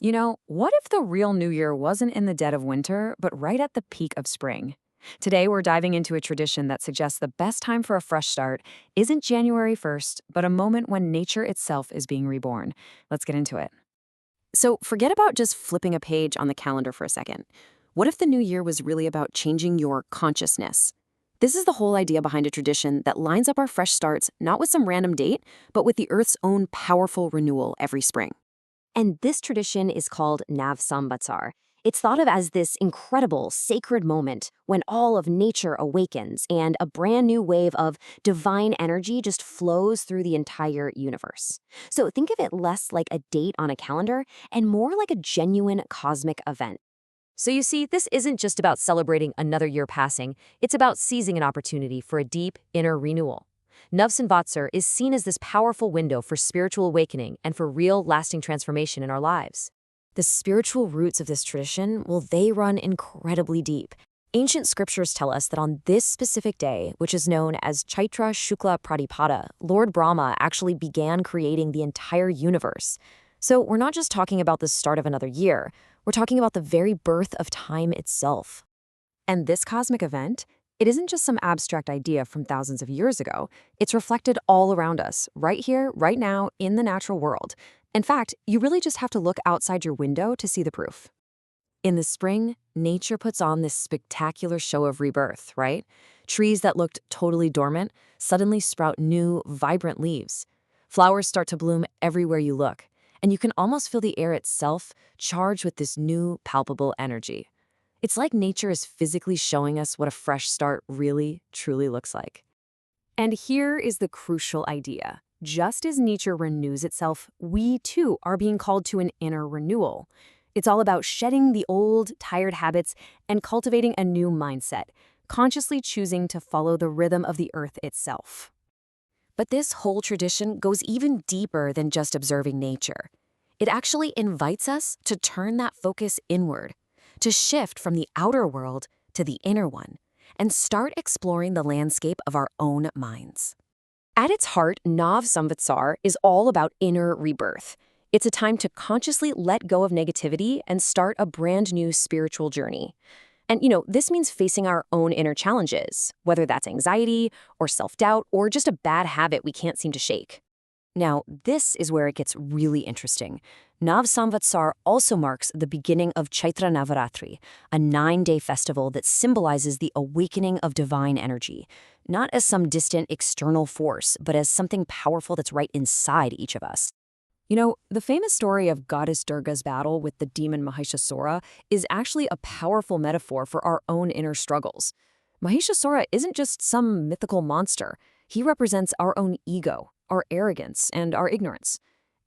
What if the real New Year wasn't in the dead of winter, but right at the peak of spring? Today, we're diving into a tradition that suggests the best time for a fresh start isn't January 1st, but a moment when nature itself is being reborn. Let's get into it. So, forget about just flipping a page on the calendar for a second. What if the new year was really about changing your consciousness? This is the whole idea behind a tradition that lines up our fresh starts not with some random date, but with the Earth's own powerful renewal every spring. And this tradition is called Nav Samvatsar. It's thought of as this incredible, sacred moment when all of nature awakens and a brand new wave of divine energy just flows through the entire universe. So think of it less like a date on a calendar and more like a genuine cosmic event. So you see, this isn't just about celebrating another year passing, it's about seizing an opportunity for a deep inner renewal. Navsanvatsar is seen as this powerful window for spiritual awakening and for real, lasting transformation in our lives. The spiritual roots of this tradition, well, they run incredibly deep. Ancient scriptures tell us that on this specific day, which is known as Chaitra Shukla Pradipada, Lord Brahma actually began creating the entire universe. So we're not just talking about the start of another year, we're talking about the very birth of time itself. And this cosmic event, it isn't just some abstract idea from thousands of years ago. It's reflected all around us, right here, right now, in the natural world. In fact, you really just have to look outside your window to see the proof. In the spring, nature puts on this spectacular show of rebirth, right? Trees that looked totally dormant suddenly sprout new, vibrant leaves. Flowers start to bloom everywhere you look, and you can almost feel the air itself charged with this new, palpable energy. It's like nature is physically showing us what a fresh start really, truly looks like. And here is the crucial idea. Just as nature renews itself, we too are being called to an inner renewal. It's all about shedding the old, tired habits and cultivating a new mindset, consciously choosing to follow the rhythm of the earth itself. But this whole tradition goes even deeper than just observing nature. It actually invites us to turn that focus inward, to shift from the outer world to the inner one, and start exploring the landscape of our own minds. At its heart, Nav Samvatsar is all about inner rebirth. It's a time to consciously let go of negativity and start a brand new spiritual journey. And, this means facing our own inner challenges, whether that's anxiety or self-doubt or just a bad habit we can't seem to shake. Now, this is where it gets really interesting. Nav Samvatsar also marks the beginning of Chaitra Navaratri, a 9-day festival that symbolizes the awakening of divine energy, not as some distant external force, but as something powerful that's right inside each of us. The famous story of Goddess Durga's battle with the demon Mahishasura is actually a powerful metaphor for our own inner struggles. Mahishasura isn't just some mythical monster. He represents our own ego, our arrogance, and our ignorance.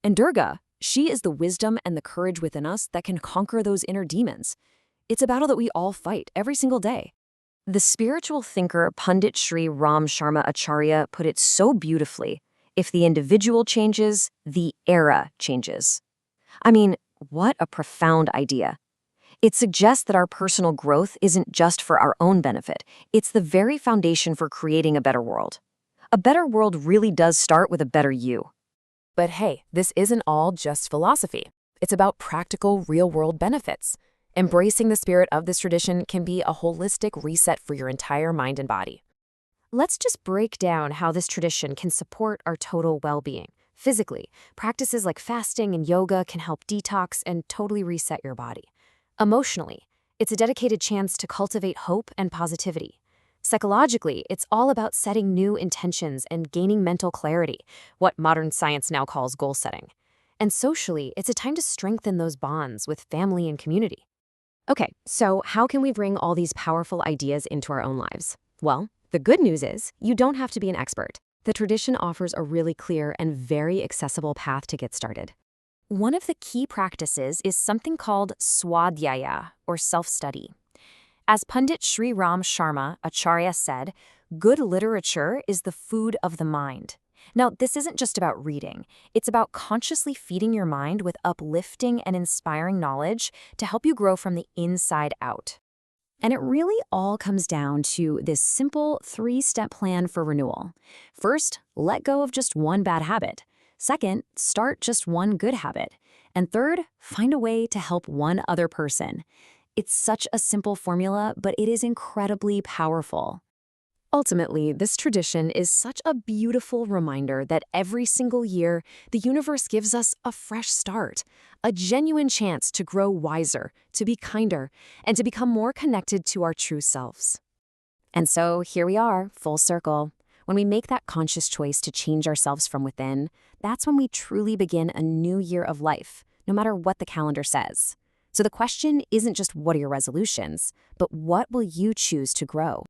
And Durga, she is the wisdom and the courage within us that can conquer those inner demons. It's a battle that we all fight every single day. The spiritual thinker Pandit Shri Sharma Acharya put it so beautifully: if the individual changes, the era changes. I mean, what a profound idea. It suggests that our personal growth isn't just for our own benefit. It's the very foundation for creating a better world. A better world really does start with a better you. But hey, this isn't all just philosophy. It's about practical, real-world benefits. Embracing the spirit of this tradition can be a holistic reset for your entire mind and body. Let's just break down how this tradition can support our total well-being. Physically, practices like fasting and yoga can help detox and totally reset your body. Emotionally, it's a dedicated chance to cultivate hope and positivity. Psychologically, it's all about setting new intentions and gaining mental clarity, what modern science now calls goal setting. And socially, it's a time to strengthen those bonds with family and community. Okay, so how can we bring all these powerful ideas into our own lives? Well, the good news is you don't have to be an expert. The tradition offers a really clear and very accessible path to get started. One of the key practices is something called swadhyaya, or self-study. As Pandit Sri Sharma Acharya said, good literature is the food of the mind. Now, this isn't just about reading. It's about consciously feeding your mind with uplifting and inspiring knowledge to help you grow from the inside out. And it really all comes down to this simple 3-step plan for renewal. First, let go of just one bad habit. Second, start just one good habit. And third, find a way to help one other person. It's such a simple formula, but it is incredibly powerful. Ultimately, this tradition is such a beautiful reminder that every single year, the universe gives us a fresh start, a genuine chance to grow wiser, to be kinder, and to become more connected to our true selves. And so here we are, full circle. When we make that conscious choice to change ourselves from within, that's when we truly begin a new year of life, no matter what the calendar says. So the question isn't just what are your resolutions, but what will you choose to grow?